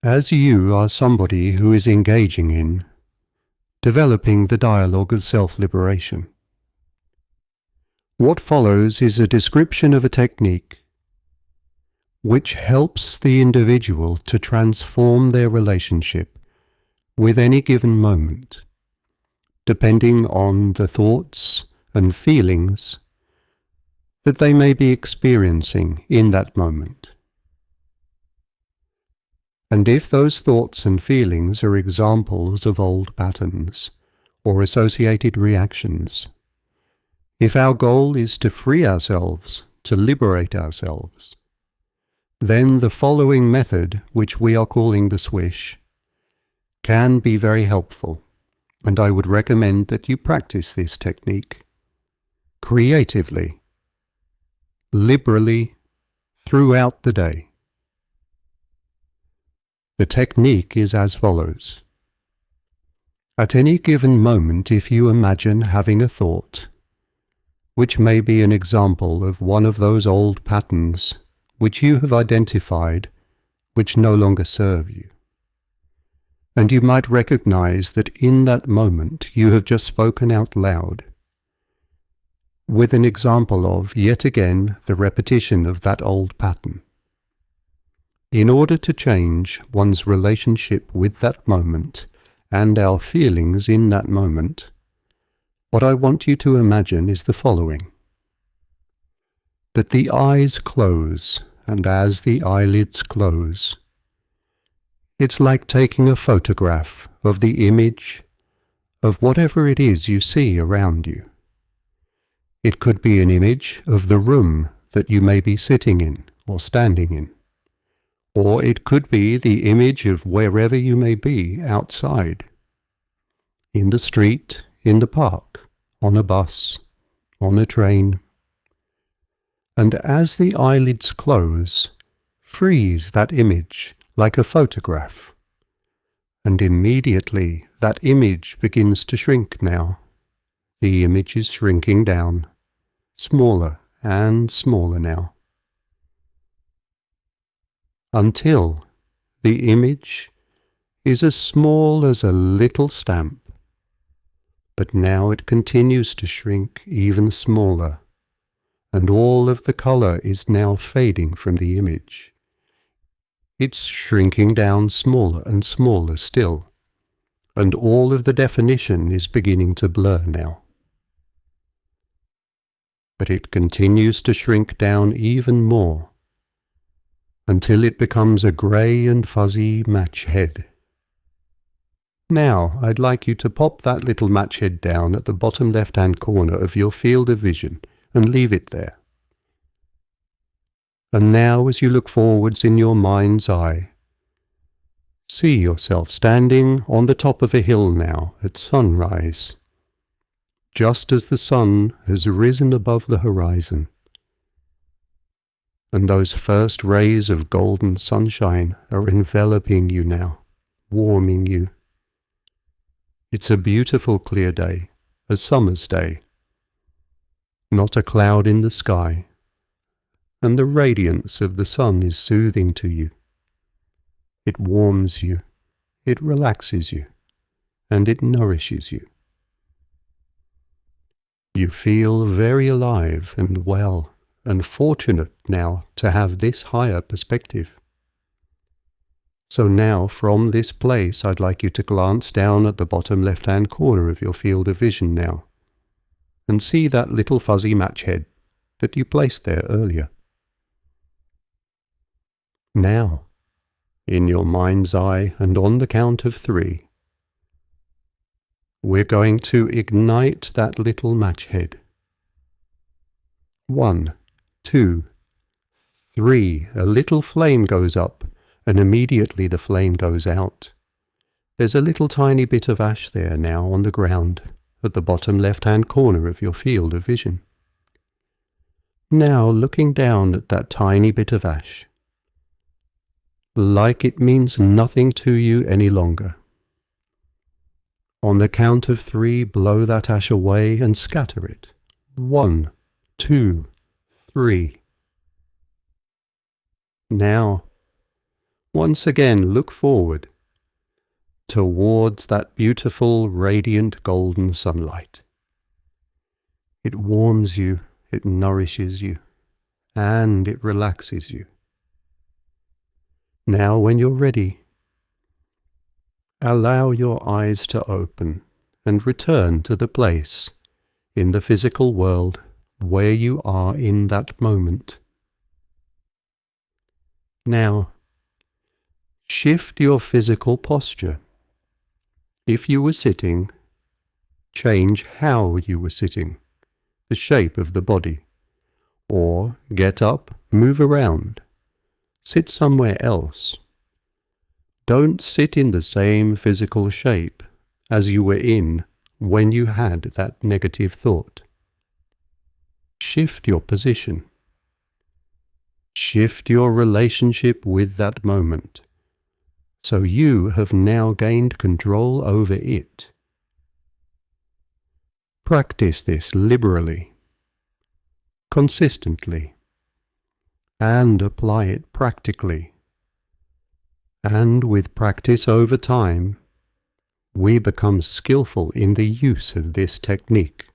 As you are somebody who is engaging in, developing the dialogue of self-liberation, what follows is a description of a technique which helps the individual to transform their relationship with any given moment, depending on the thoughts and feelings that they may be experiencing in that moment. And if those thoughts and feelings are examples of old patterns or associated reactions, if our goal is to free ourselves, to liberate ourselves, then the following method, which we are calling the Swish, can be very helpful, and I would recommend that you practice this technique creatively, liberally, throughout the day. The technique is as follows. At any given moment, if you imagine having a thought, which may be an example of one of those old patterns which you have identified, which no longer serve you, and you might recognize that in that moment you have just spoken out loud, with an example of, yet again, the repetition of that old pattern. In order to change one's relationship with that moment and our feelings in that moment, what I want you to imagine is the following: that the eyes close, and as the eyelids close, it's like taking a photograph of the image of whatever it is you see around you. It could be an image of the room that you may be sitting in or standing in, or it could be the image of wherever you may be outside, in the street, in the park, on a bus, on a train. And as the eyelids close, freeze that image like a photograph, and immediately that image begins to shrink now. The image is shrinking down, smaller and smaller now, until the image is as small as a little stamp, but now it continues to shrink even smaller, and all of the color is now fading from the image. It's shrinking down smaller and smaller still, and all of the definition is beginning to blur now. But it continues to shrink down even more, until it becomes a grey and fuzzy match head. Now, I'd like you to pop that little match head down at the bottom left-hand corner of your field of vision and leave it there. And now, as you look forwards in your mind's eye, see yourself standing on the top of a hill now at sunrise, just as the sun has risen above the horizon, and those first rays of golden sunshine are enveloping you now, warming you. It's a beautiful clear day, a summer's day, not a cloud in the sky, and the radiance of the sun is soothing to you. It warms you, it relaxes you, and it nourishes you. You feel very alive and well and fortunate now to have this higher perspective. So now, from this place, I'd like you to glance down at the bottom left-hand corner of your field of vision now, and see that little fuzzy match head that you placed there earlier. Now, in your mind's eye and on the count of 3, we're going to ignite that little match head. 1, 2, 3, a little flame goes up, and immediately the flame goes out. There's a little tiny bit of ash there now on the ground, at the bottom left-hand corner of your field of vision. Now, looking down at that tiny bit of ash, like it means nothing to you any longer. On the count of 3, blow that ash away and scatter it. 1, 2, 3. Now, once again look forward towards that beautiful, radiant golden sunlight. It warms you, it nourishes you, and it relaxes you. Now, when you're ready, allow your eyes to open and return to the place in the physical world where you are in that moment. Now, shift your physical posture. If you were sitting, change how you were sitting, the shape of the body, or get up, move around, sit somewhere else. Don't sit in the same physical shape as you were in when you had that negative thought. Shift your position. Shift your relationship with that moment, so you have now gained control over it. Practice this liberally, consistently, and apply it practically. And with practice over time, we become skillful in the use of this technique.